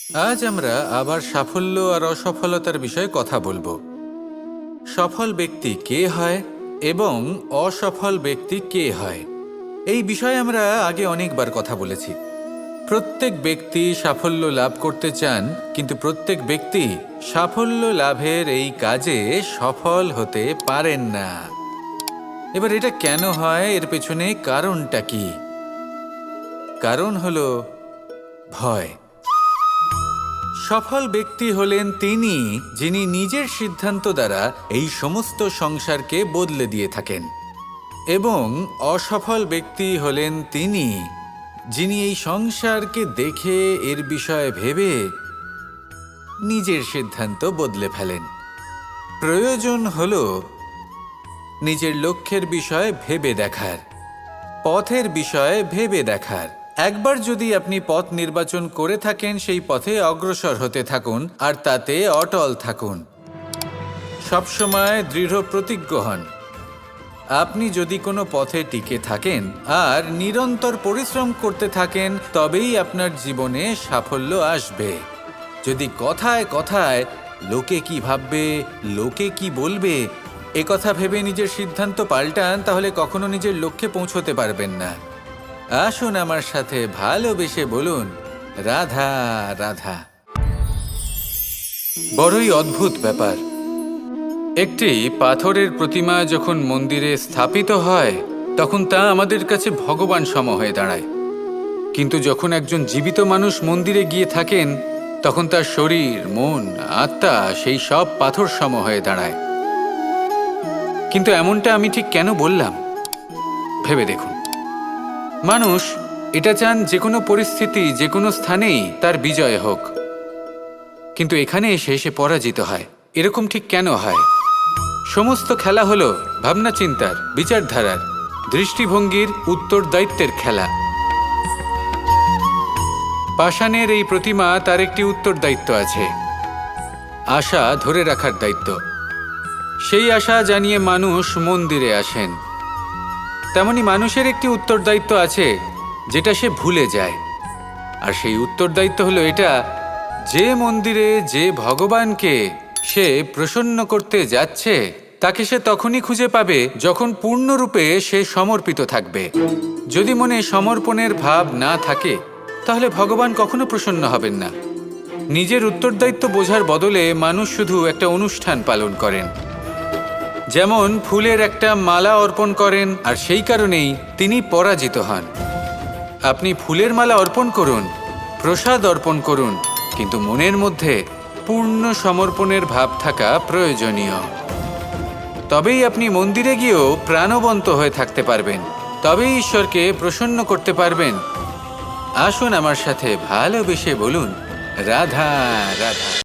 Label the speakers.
Speaker 1: আজ আমরা আবার সাফল্য আর অসফলতার বিষয়ে কথা বলবো। সফল ব্যক্তি কে হয় এবং অসফল ব্যক্তি কে হয়, এই বিষয়ে আমরা আগে অনেকবার কথা বলেছি। প্রত্যেক ব্যক্তি সাফল্য লাভ করতে চান, কিন্তু প্রত্যেক ব্যক্তি সাফল্য লাভের এই কাজে সফল হতে পারেন না। এবার এটা কেন হয়, এর পেছনে কারণটা কি? কারণ হলো ভয়। সফল ব্যক্তি হলেন তিনি যিনি নিজের সিদ্ধান্ত দ্বারা এই সমস্ত সংসারকে বদলে দিয়ে থাকেন, এবং অসফল ব্যক্তি হলেন তিনি যিনি এই সংসারকে দেখে এর বিষয়ে ভেবে নিজের সিদ্ধান্ত বদলে ফেলেন। প্রয়োজন হলো নিজের লক্ষ্যের বিষয়ে ভেবে দেখার, পথের বিষয়ে ভেবে দেখার। একবার যদি আপনি পথ নির্বাচন করে থাকেন, সেই পথে অগ্রসর হতে থাকুন আর তাতে অটল থাকুন। সবসময় দৃঢ় প্রতিজ্ঞ হন। আপনি যদি কোনো পথে টিকে থাকেন আর নিরন্তর পরিশ্রম করতে থাকেন, তবেই আপনার জীবনে সাফল্য আসবে। যদি কথায় কথায় লোকে কি ভাববে, লোকে কি বলবে, একথা ভেবে নিজের সিদ্ধান্ত পাল্টান, তাহলে কখনো নিজের লক্ষ্যে পৌঁছতে পারবেন না। আসুন আমার সাথে ভালোবেসে বলুন, রাধা রাধা। বড়ই অদ্ভুত ব্যাপার। একটি পাথরের প্রতিমা যখন মন্দিরে স্থাপিত হয়, তখন তা আমাদের কাছে ভগবান সম হয়ে দাঁড়ায়। কিন্তু যখন একজন জীবিত মানুষ মন্দিরে গিয়ে থাকেন, তখন তার শরীর, মন, আত্মা সেই সব পাথর সম হয়ে দাঁড়ায়। কিন্তু এমনটা আমি ঠিক কেন বললাম, ভেবে দেখুন। মানুষ এটা চান যে কোনো পরিস্থিতি, যে কোনো স্থানেই তার বিজয় হোক, কিন্তু এখানে এসে সে পরাজিত হয়। এরকম ঠিক কেন হয়? সমস্ত খেলা হলো ভাবনা চিন্তার, বিচারধারার, দৃষ্টিভঙ্গির, উত্তরদায়িত্বের খেলা। পাষাণের এই প্রতিমা, তার একটি উত্তরদায়িত্ব আছে, আশা ধরে রাখার দায়িত্ব। সেই আশা জানিয়ে মানুষ মন্দিরে আসেন। তেমনি মানুষের একটি উত্তরদায়িত্ব আছে, যেটা সে ভুলে যায়। আর সেই উত্তরদায়িত্ব হলো এটা, যে মন্দিরে যে ভগবানকে সে প্রসন্ন করতে যাচ্ছে, তাকে সে তখনই খুঁজে পাবে যখন পূর্ণরূপে সে সমর্পিত থাকবে। যদি মনে সমর্পণের ভাব না থাকে, তাহলে ভগবান কখনো প্রসন্ন হবেন না। নিজের উত্তরদায়িত্ব বোঝার বদলে মানুষ শুধু একটা অনুষ্ঠান পালন করেন। যেমন ফুলের একটা মালা অর্পণ করেন, আর সেই কারণেই তিনি পরাজিত হন। আপনি ফুলের মালা অর্পণ করুন, প্রসাদ অর্পণ করুন, কিন্তু মনের মধ্যে পূর্ণ সমর্পণের ভাব থাকা প্রয়োজনীয়। তবেই আপনি মন্দিরে গিয়েও প্রাণবন্ত হয়ে থাকতে পারবেন, তবেই ঈশ্বরকে প্রসন্ন করতে পারবেন। আসুন আমার সাথে ভালোবেসে বলুন, রাধা রাধা।